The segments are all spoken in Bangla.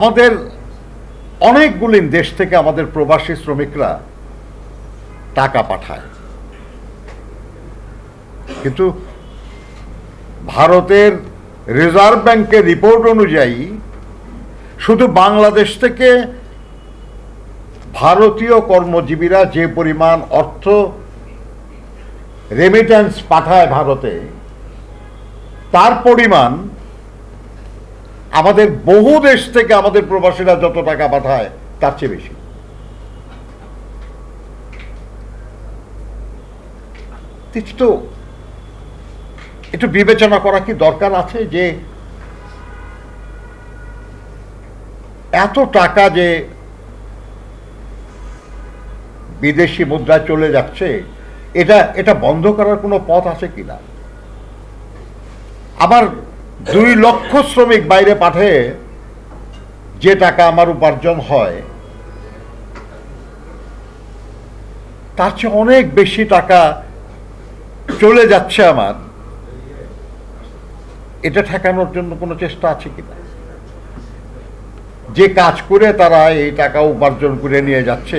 আমাদের অনেকগুলি দেশ থেকে আমাদের প্রবাসী শ্রমিকরা টাকা পাঠায়, কিন্তু ভারতের রিজার্ভ ব্যাংকের রিপোর্ট অনুযায়ী শুধু বাংলাদেশ থেকে ভারতীয় কর্মজীবীরা যে পরিমাণ অর্থ রেমিট্যান্স পাঠায় ভারতে, তার পরিমাণ আমাদের বহু দেশ থেকে আমাদের প্রবাসীরা যত টাকা পাঠায় তার চেয়ে বেশি। তো একটু বিবেচনা করা কি দরকার আছে যে এত টাকা যে বিদেশি মুদ্রায় চলে যাচ্ছে, এটা বন্ধ করার কোনো পথ আছে কিনা? আমার 2 লক্ষ শ্রমিক বাইরে পাঠিয়ে যে টাকা আমার উপার্জন হয়, তার চেয়ে অনেক বেশি টাকা চলে যাচ্ছে আমার। এটা ঠেকানোর জন্য কোনো চেষ্টা আছে কিনা? যে কাজ করে তারা এই টাকা উপার্জন করে নিয়ে যাচ্ছে,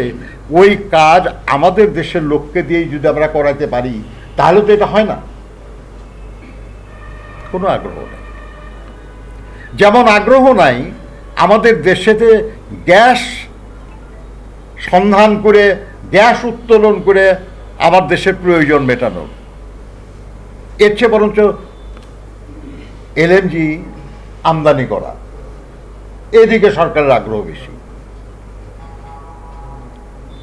ওই কাজ আমাদের দেশের লোককে দিয়েই যদি আমরা করাতে পারি, তাহলে তো এটা হয় না। কোনো আগ্রহ নেই। যেমন আগ্রহ নাই আমাদের দেশেতে গ্যাস সন্ধান করে, গ্যাস উত্তোলন করে আমার দেশের প্রয়োজন মেটানোর। এর চেয়ে বরঞ্চ এলএনজি আমদানি করা, এদিকে সরকারের আগ্রহ বেশি।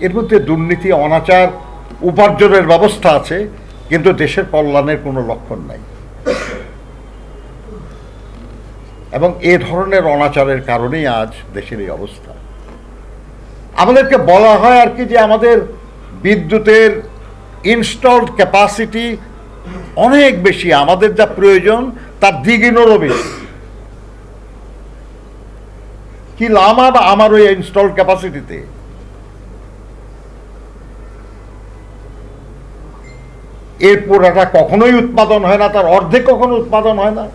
এর মধ্যে দুর্নীতি, অনাচার, উপার্জনের ব্যবস্থা আছে, কিন্তু দেশের কল্যাণের কোনো লক্ষণ নাই। এবং এ ধরনের অনাচারের কারণেই আজ দেশের এই অবস্থা। আমাদেরকে বলা হয় আর কি যে আমাদের বিদ্যুতের ইনস্টলড ক্যাপাসিটি অনেক বেশি, আমাদের যা প্রয়োজন তার দ্বিগুণেরও বেশি। কি লাভ আমার ওই ইনস্টলড ক্যাপাসিটিতে? এর পুরাটা কখনোই উৎপাদন হয় না, তার অর্ধেক কখনো উৎপাদন হয় না।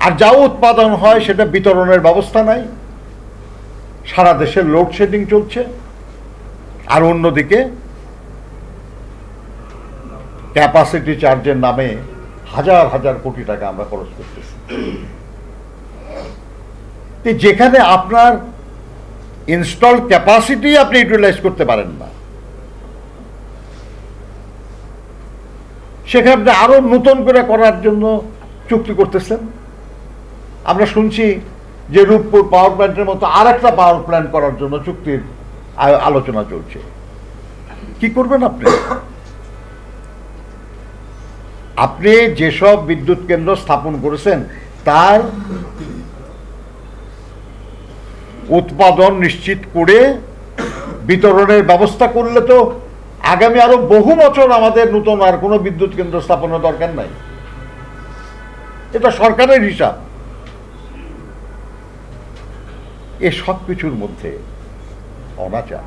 আর যাও উৎপাদন হয় সেটা বিতরণের ব্যবস্থা নাই। সারা দেশের লোডশেডিং চলছে, আর অন্যদিকে ক্যাপাসিটি চার্জের নামে হাজার হাজার কোটি টাকা আমরা খরচ করতেছি। যেখানে আপনার ইনস্টল ক্যাপাসিটি আপনি ইউটিলাইজ করতে পারেন না, সেখানে আপনি আরো নতুন করে করার জন্য চুক্তি করতেছেন। আমরা শুনছি যে রূপপুর পাওয়ার প্ল্যান্টের মতো আর একটা পাওয়ার প্ল্যান্ট করার জন্য চুক্তির আলোচনা চলছে। কি করবেন আপনি? আপনি যেসব বিদ্যুৎ কেন্দ্র স্থাপন করেছেন তার উৎপাদন নিশ্চিত করে বিতরণের ব্যবস্থা করলে তো আগামী আরো বহু বছর আমাদের নতুন আর কোনো বিদ্যুৎ কেন্দ্র স্থাপনের দরকার নাই। এটা সরকারের হিসাব। এ সব কিছুর মধ্যে অনাচার।